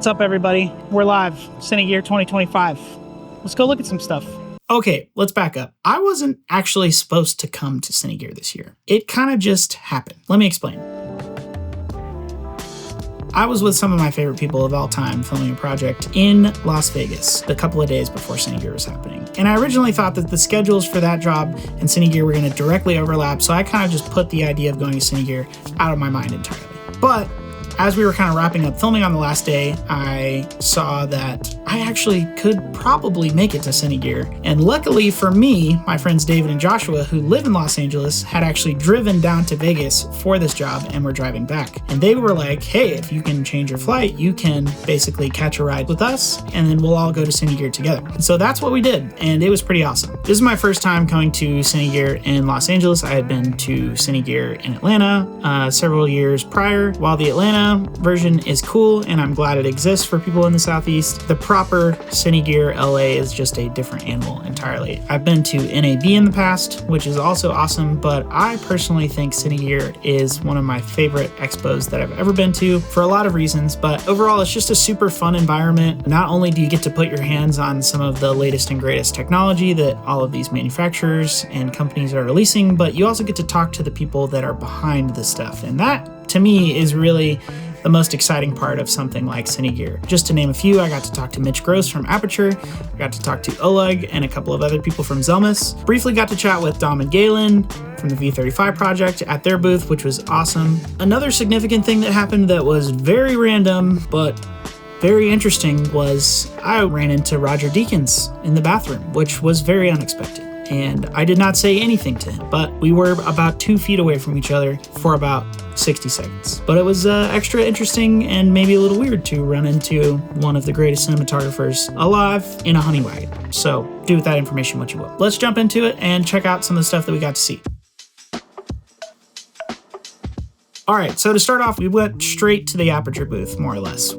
What's up, everybody? We're live, CineGear 2025. Let's go look at some stuff. Okay, let's back up. I wasn't actually supposed to come to CineGear this year. It kind of just happened. Let me explain. I was with some of my favorite people of all time filming a project in Las Vegas a couple of days before CineGear was happening. And I originally thought that the schedules for that job and CineGear were going to directly overlap, so I kind of just put the idea of going to CineGear out of my mind entirely. But as we were kind of wrapping up filming on the last day, I saw that I actually could probably make it to CineGear. And luckily for me, my friends David and Joshua, who live in Los Angeles, had actually driven down to Vegas for this job and were driving back. And they were like, hey, if you can change your flight, you can basically catch a ride with us and then we'll all go to CineGear together. And so that's what we did, and it was pretty awesome. This is my first time coming to CineGear in Los Angeles. I had been to CineGear in Atlanta several years prior. While the Atlanta version is cool and I'm glad it exists for people in the Southeast, the proper CineGear LA is just a different animal entirely. I've been to NAB in the past, which is also awesome, but I personally think CineGear is one of my favorite expos that I've ever been to for a lot of reasons, but overall it's just a super fun environment. Not only do you get to put your hands on some of the latest and greatest technology that all of these manufacturers and companies are releasing, but you also get to talk to the people that are behind the stuff, and that to me is really the most exciting part of something like CineGear. Just to name a few, I got to talk to Mitch Gross from Aputure, I got to talk to Oleg and a couple of other people from Xelmus. Briefly got to chat with Dom and Galen from the V35 project at their booth, which was awesome. Another significant thing that happened that was very random, but very interesting, was I ran into Roger Deakins in the bathroom, which was very unexpected. And I did not say anything to him, but we were about 2 feet away from each other for about 60 seconds. But it was extra interesting and maybe a little weird to run into one of the greatest cinematographers alive in a honey wagon. So do with that information what you will. Let's jump into it and check out some of the stuff that we got to see. All right, so to start off, we went straight to the Aputure booth, more or less.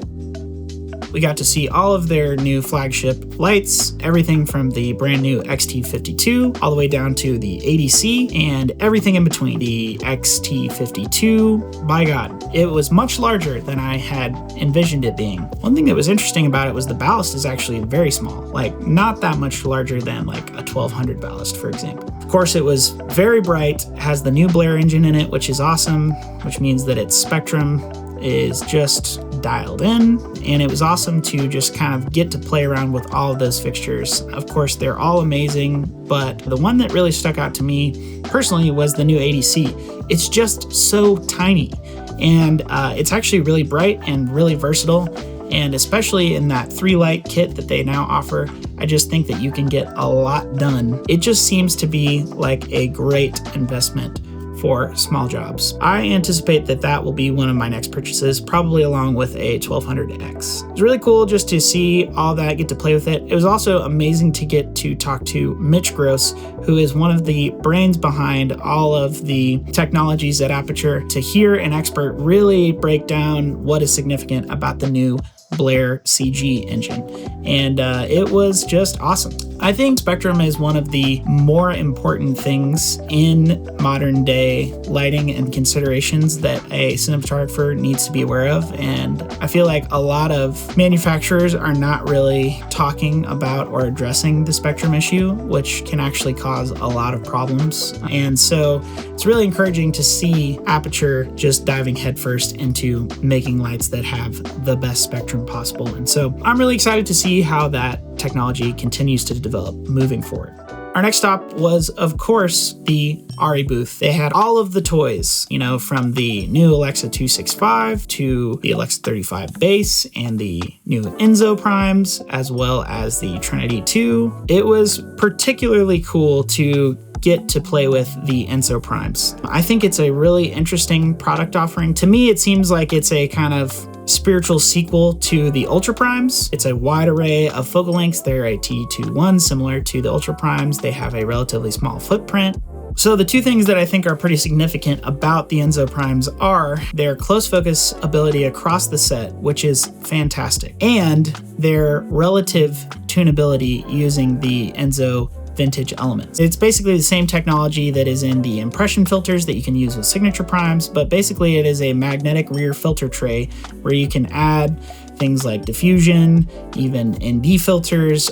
We got to see all of their new flagship lights, everything from the brand new XT52 all the way down to the ADC and everything in between. The XT52, by God, it was much larger than I had envisioned it being. One thing that was interesting about it was the ballast is actually very small, like not that much larger than like a 1200 ballast, for example. Of course, it was very bright, has the new Blair engine in it, which is awesome, which means that its spectrum is just dialed in, and it was awesome to just kind of get to play around with all of those fixtures. Of course, they're all amazing, but the one that really stuck out to me personally was the new ADC. It's just so tiny, and it's actually really bright and really versatile, and especially in that 3-light kit that they now offer, I just think that you can get a lot done. It just seems to be like a great investment for small jobs. I anticipate that that will be one of my next purchases, probably along with a 1200X. It's really cool just to see all that, get to play with it. It was also amazing to get to talk to Mitch Gross, who is one of the brains behind all of the technologies at Aputure, to hear an expert really break down what is significant about the new Blair CG engine, and it was just awesome. I think spectrum is one of the more important things in modern day lighting and considerations that a cinematographer needs to be aware of, and I feel like a lot of manufacturers are not really talking about or addressing the spectrum issue, which can actually cause a lot of problems. And so it's really encouraging to see Aputure just diving headfirst into making lights that have the best spectrum possible. And so I'm really excited to see how that technology continues to develop moving forward. Our next stop was, of course, the Arri booth. They had all of the toys, you know, from the new Alexa 265 to the Alexa 35 base and the new ENSO primes, as well as the Trinity 2. It was particularly cool to get to play with the ENSO primes. I think it's a really interesting product offering. To me, it seems like it's a kind of spiritual sequel to the Ultra Primes. It's a wide array of focal lengths. They're a T21, similar to the Ultra Primes. They have a relatively small footprint. So the two things that I think are pretty significant about the ENSO primes are their close focus ability across the set, which is fantastic, and their relative tunability using the ENSO vintage elements. It's basically the same technology that is in the impression filters that you can use with signature primes, but basically it is a magnetic rear filter tray where you can add things like diffusion, even ND filters,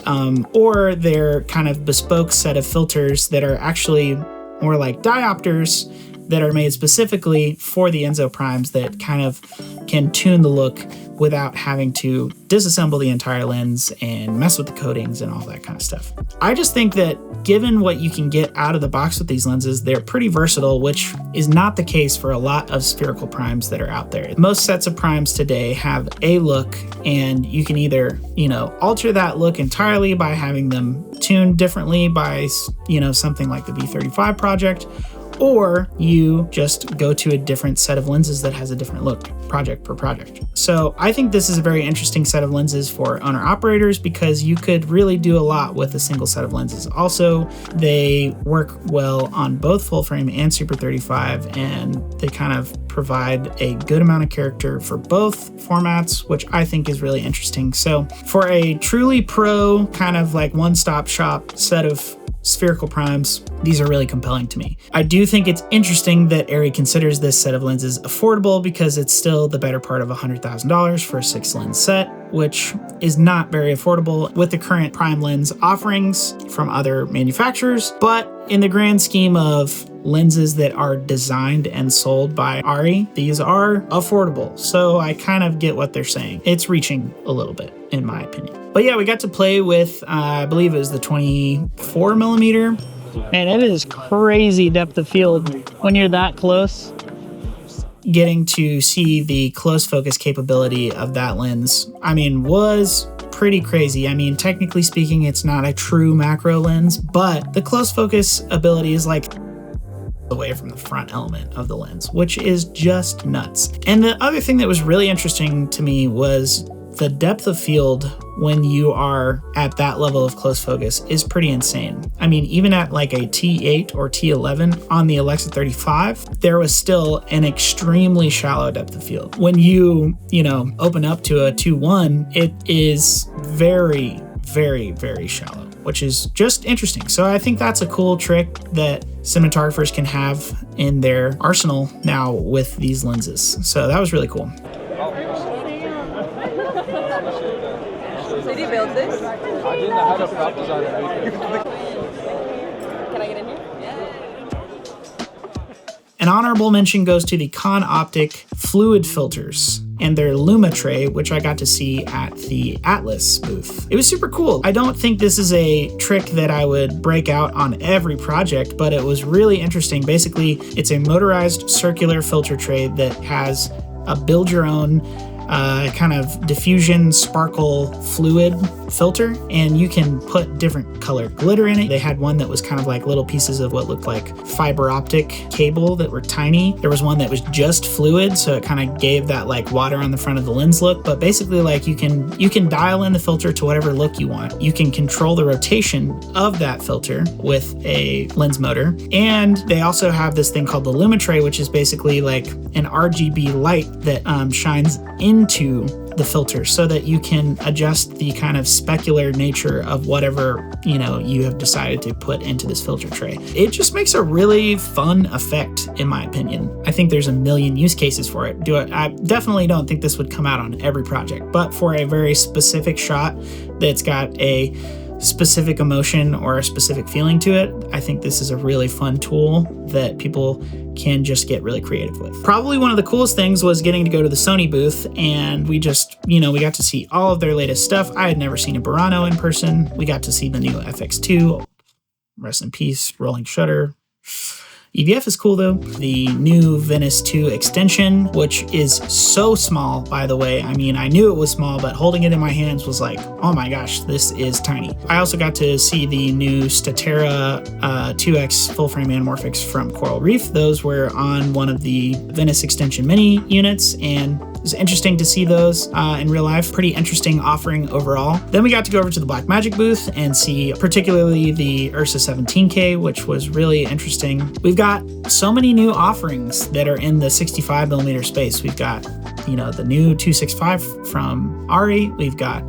or they're kind of bespoke set of filters that are actually more like diopters that are made specifically for the ENSO primes that kind of can tune the look without having to disassemble the entire lens and mess with the coatings and all that kind of stuff. I just think that given what you can get out of the box with these lenses, they're pretty versatile, which is not the case for a lot of spherical primes that are out there. Most sets of primes today have a look, and you can either, alter that look entirely by having them tuned differently by, something like the V35 project, or you just go to a different set of lenses that has a different look project per project. So I think this is a very interesting set of lenses for owner operators because you could really do a lot with a single set of lenses. Also, they work well on both full frame and Super 35, and they kind of provide a good amount of character for both formats, which I think is really interesting. So for a truly pro kind of like one-stop shop set of spherical primes, these are really compelling to me. I do think it's interesting that Arri considers this set of lenses affordable because it's still the better part of $100,000 for a 6-lens set, which is not very affordable with the current prime lens offerings from other manufacturers. But in the grand scheme of lenses that are designed and sold by Arri, these are affordable. So I kind of get what they're saying. It's reaching a little bit, in my opinion. But yeah, we got to play with, I believe it was the 24 millimeter. Man, it is crazy depth of field when you're that close. Getting to see the close focus capability of that lens, was pretty crazy. Technically speaking, it's not a true macro lens, but the close focus ability is like away from the front element of the lens, which is just nuts. And the other thing that was really interesting to me was the depth of field when you are at that level of close focus is pretty insane. Even at like a T8 or T11 on the Alexa 35, there was still an extremely shallow depth of field. When you, open up to a 2.1, it is very, very, very shallow, which is just interesting. So I think that's a cool trick that cinematographers can have in their arsenal now with these lenses. So that was really cool. Did you build this? I didn't know how to prop design it. Can I get in here? Yeah. An honorable mention goes to the Optic fluid filters and their Luma tray, which I got to see at the Atlas booth. It was super cool. I don't think this is a trick that I would break out on every project, but it was really interesting. Basically, it's a motorized circular filter tray that has a build your own kind of diffusion sparkle fluid filter, and you can put different colored glitter in it. They had one that was kind of like little pieces of what looked like fiber optic cable that were tiny. There was one that was just fluid, so it kind of gave that like water on the front of the lens look. But basically, like you can dial in the filter to whatever look you want. You can control the rotation of that filter with a lens motor, and they also have this thing called the Luma tray, which is basically like an RGB light that shines into the filter so that you can adjust the kind of specular nature of whatever you have decided to put into this filter tray. It just makes a really fun effect, in my opinion. I think there's a million use cases for it. I definitely don't think this would come out on every project, but for a very specific shot that's got a specific emotion or a specific feeling to it, I think this is a really fun tool that people can just get really creative with. Probably one of the coolest things was getting to go to the Sony booth, and we just, we got to see all of their latest stuff. I had never seen a Burano in person. We got to see the new FX2, rest in peace, rolling shutter. EVF is cool though. The new Venice 2 extension, which is so small, by the way. I knew it was small, but holding it in my hands was like, oh my gosh, this is tiny. I also got to see the new Statera 2X full frame anamorphics from Coral Reef. Those were on one of the Venice extension mini units, and it was interesting to see those in real life. Pretty interesting offering overall. Then we got to go over to the Blackmagic booth and see particularly the URSA 17K, which was really interesting. We've got so many new offerings that are in the 65mm space. We've got, the new 265 from Arri. We've got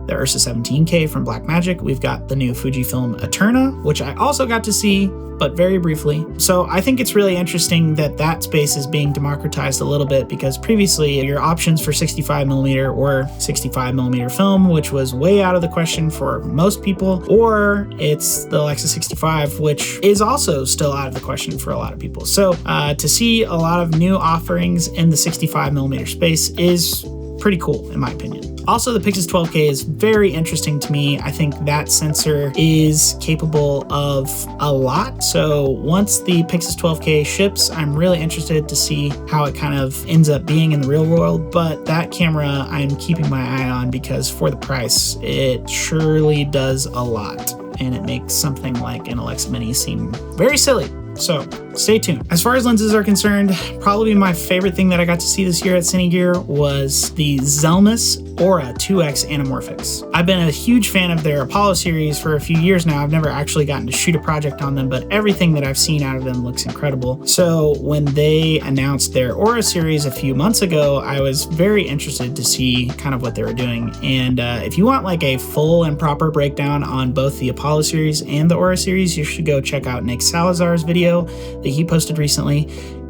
the URSA 17K from Blackmagic. We've got the new Fujifilm Eterna, which I also got to see, but very briefly. So I think it's really interesting that that space is being democratized a little bit, because previously your options for 65mm or 65mm film, which was way out of the question for most people, or it's the Alexa 65, which is also still out of the question for a lot of people. So to see a lot of new offerings in the 65mm space is pretty cool, in my opinion. Also, the Pixis 12K is very interesting to me. I think that sensor is capable of a lot. So once the Pixis 12K ships, I'm really interested to see how it kind of ends up being in the real world. But that camera I'm keeping my eye on, because for the price, it surely does a lot. And it makes something like an Alexa Mini seem very silly. So stay tuned. As far as lenses are concerned, probably my favorite thing that I got to see this year at CineGear was the Xelmus Aura 2X Anamorphics. I've been a huge fan of their Apollo series for a few years now. I've never actually gotten to shoot a project on them, but everything that I've seen out of them looks incredible. So when they announced their Aura series a few months ago, I was very interested to see kind of what they were doing. And if you want like a full and proper breakdown on both the Apollo series and the Aura series, you should go check out Nick Salazar's video that he posted recently.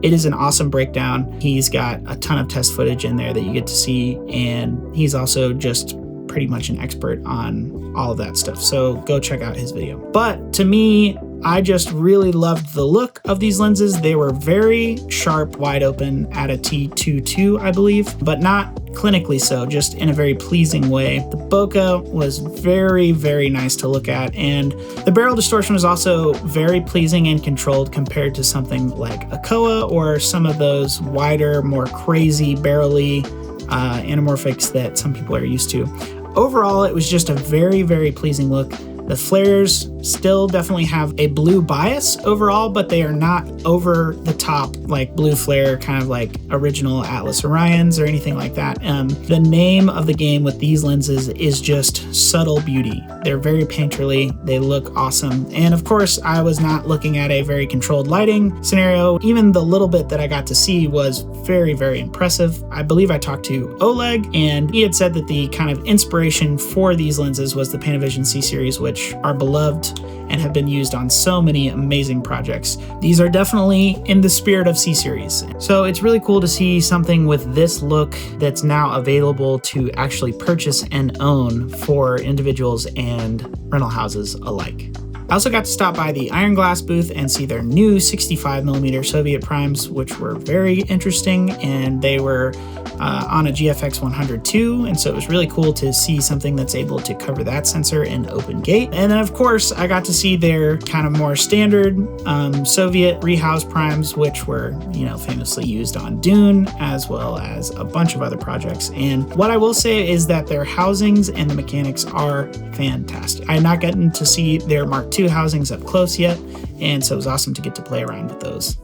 It is an awesome breakdown. He's got a ton of test footage in there that you get to see, and he's also just pretty much an expert on all of that stuff. So go check out his video. But to me, I just really loved the look of these lenses. They were very sharp, wide open at a T22, I believe, but not clinically so, just in a very pleasing way. The bokeh was very, very nice to look at, and the barrel distortion was also very pleasing and controlled compared to something like a Koa or some of those wider, more crazy barrel-y anamorphics that some people are used to. Overall, it was just a very, very pleasing look. The flares still definitely have a blue bias overall, but they are not over the top like blue flare, kind of like original Atlas Orions or anything like that. The name of the game with these lenses is just subtle beauty. They're very painterly, they look awesome. And of course, I was not looking at a very controlled lighting scenario. Even the little bit that I got to see was very, very impressive. I believe I talked to Oleg, and he had said that the kind of inspiration for these lenses was the Panavision C-Series, which are beloved and have been used on so many amazing projects. These are definitely in the spirit of C-Series. So it's really cool to see something with this look that's now available to actually purchase and own for individuals and rental houses alike. I also got to stop by the Iron Glass booth and see their new 65mm Soviet primes, which were very interesting, and they were on a GFX 102, and so it was really cool to see something that's able to cover that sensor in open gate. And then of course I got to see their kind of more standard Soviet rehouse primes, which were, you know, famously used on Dune as well as a bunch of other projects. And what I will say is that their housings and the mechanics are fantastic. I had not gotten to see their Mark II housings up close yet, and so it was awesome to get to play around with those.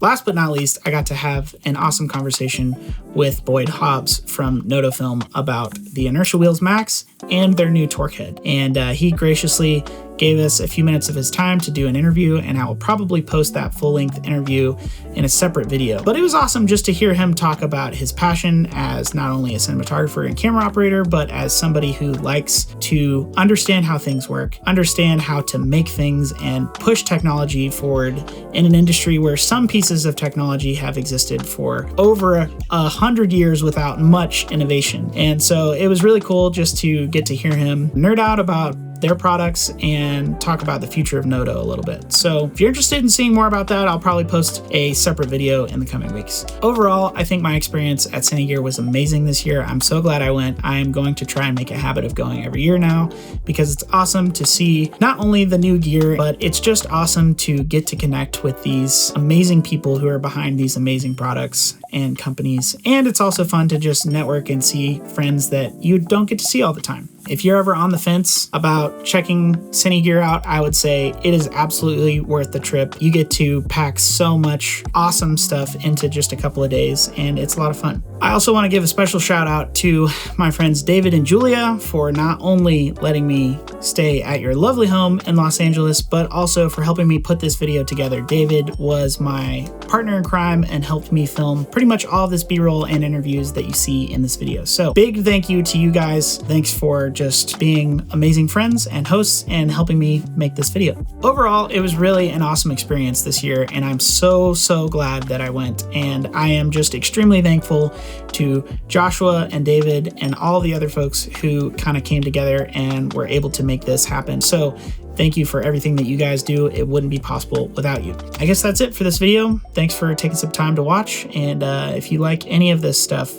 Last but not least, I got to have an awesome conversation with Boyd Hobbs from Nodo Film about the Inertia Wheels Max and their new Torq head. And he graciously gave us a few minutes of his time to do an interview, and I will probably post that full-length interview in a separate video. But it was awesome just to hear him talk about his passion as not only a cinematographer and camera operator, but as somebody who likes to understand how things work, understand how to make things, and push technology forward in an industry where some pieces of technology have existed for over 100 years without much innovation. And so it was really cool just to get to hear him nerd out about their products and talk about the future of Nodo a little bit. So if you're interested in seeing more about that, I'll probably post a separate video in the coming weeks. Overall, I think my experience at CineGear was amazing this year. I'm so glad I went. I am going to try and make a habit of going every year now, because it's awesome to see not only the new gear, but it's just awesome to get to connect with these amazing people who are behind these amazing products and companies. And it's also fun to just network and see friends that you don't get to see all the time. If you're ever on the fence about checking CineGear out, I would say it is absolutely worth the trip. You get to pack so much awesome stuff into just a couple of days, and it's a lot of fun. I also want to give a special shout out to my friends David and Julia for not only letting me stay at your lovely home in Los Angeles, but also for helping me put this video together. David was my partner in crime and helped me film pretty much all of this B-roll and interviews that you see in this video. So big thank you to you guys. Thanks for just being amazing friends and hosts and helping me make this video. Overall, it was really an awesome experience this year, and I'm so glad that I went. And I am just extremely thankful to Joshua and David and all the other folks who kind of came together and were able to make this happen. So thank you for everything that you guys do. It wouldn't be possible without you. I guess that's it for this video. Thanks for taking some time to watch. And if you like any of this stuff,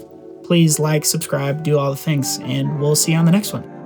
please like, subscribe, do all the things, and we'll see you on the next one.